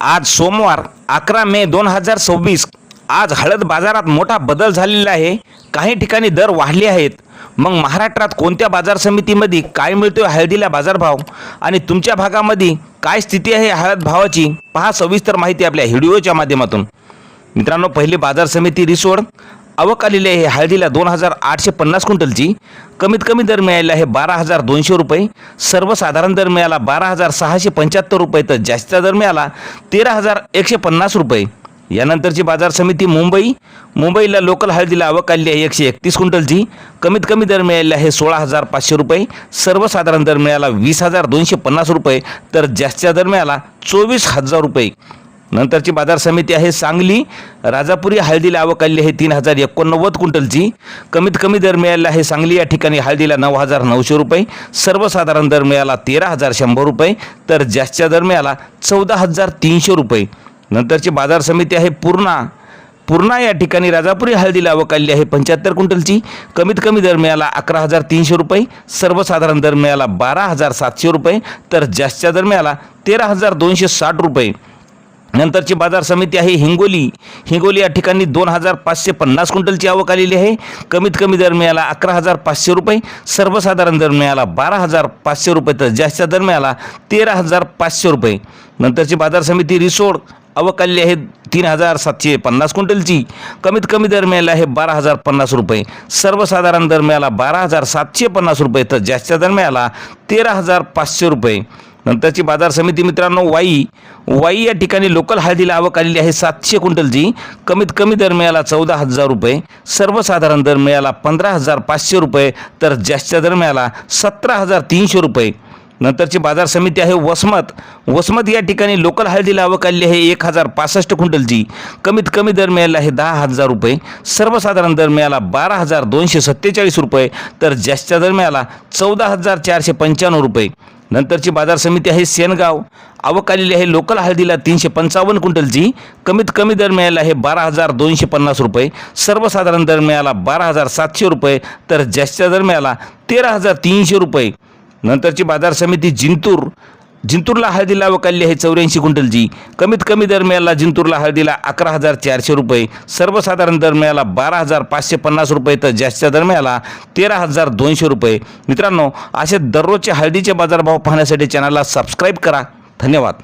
आज सोमवार 11 मे 2026. आज हळद बाजारात मोठा बदल झालेला आहे. काही ठिकाणी दर वाढले आहेत. मग महाराष्ट्रात कोणत्या बाजार समितीमध्ये काय मिळतोय हळदीला बाजारभाव आणि तुमच्या भागामध्ये काय स्थिती आहे हळद भावाची, पहा सविस्तर माहिती आपल्या व्हिडिओच्या माध्यमातून. मित्रांनो, पहिली बाजार समिती रिसोड आवक आलेली आहे हळदीला 2850 क्विंटलची. कमीत कमी दर मिळालेला आहे 12200 रुपये. सर्वसाधारण दर मिळाला 12675 रुपये, तर जास्तीचा दर मिळाला 13150 रुपये. यानंतरची बाजार समिती मुंबईला लोकल हळदीला आवक आलेली आहे 131 क्विंटलची. कमीत कमी दर मिळालेला आहे 16500 रुपये. सर्वसाधारण दर मिळाला 20250 रुपये, तर जास्तीचा दर मिळाला 24000 रुपये. नंतरची बाजार समिती आहे सांगली राजापुरी हळदीला आवक आलेली आहे 3089 क्विंटलची. कमीत कमी दर मिळालेला आहे सांगली या ठिकाणी हळदीला 9900 रुपये. सर्वसाधारण दर मिळाला 13100 रुपये, तर जास्तीचा दर मिळाला 14300 रुपये. नंतरची बाजार समिती आहे पूर्णा या ठिकाणी राजापुरी हळदीला आवक आलेली आहे 75 क्विंटलची. कमीत कमी दर मिळाला 11300 रुपये. सर्वसाधारण दर मिळाला 12700 रुपये, तर जास्तीचा दर मिळाला 13260 रुपये. नंतरची बाजार समिती आहे हिंगोली या ठिकाणी 2550 क्विंटलची आवक आलेली आहे. कमीत कमी दर मिळाला 11500 रुपये. सर्वसाधारण दर मिळाला 12500 रुपये, तर जास्तीचा दर मिळाला 13500 रुपये. नंतरची बाजार समिती रिसोड आवक आलेली आहे 3750 क्विंटलची. कमीत कमी दर मिळाला आहे 12050 रुपये. सर्वसाधारण दर मिळाला 12750 रुपये, तर जास्तीचा दर मिळाला 13500 रुपये. नंतरची बाजार समिती मित्रांनो वाई या ठिकाणी लोकल हळदीला आवक आलेली आहे 700 क्विंटलची. कमीत कमी दर मिळाला 14000 रुपये. सर्वसाधारण दर मिळाला 15500 रुपये, तर जास्तीचा दर मिळाला 17300 रुपये. नंतरची बाजार समिती आहे वसमत या ठिकाणी लोकल हळदीला आवक आलेली आहे 1065 क्विंटलची. कमीत कमी दर मिळाला आहे 10000 रुपये. सर्वसाधारण दर मिळाला 12247 रुपये, तर जास्तीचा दर मिळाला 14495 रुपये. नंतरची बाजार समिती आहे सेनगाव आवक आलेली आहे लोकल हळदीला 355 क्विंटलची. कमीत कमी दर मिळाला आहे 12250 रुपये. सर्वसाधारण दर मिळाला 12700 रुपये, तर जास्तीचा दर मिळाला 13300 रुपये. नंतरची बाजार समिती जिंतूरला हळदीला आवक आलेली आहे 84 क्विंटलची. कमीत कमी दर मिळाला जिंतूरला हळदीला 11400 रुपये. सर्वसाधारण दर मिळाला 12550 रुपये, तर जास्तीचा दर मिळाला 13200 रुपये. मित्रांनो, असे दररोजचे हळदीचे बाजारभाव पाहण्यासाठी चॅनलला सबस्क्राईब करा. धन्यवाद.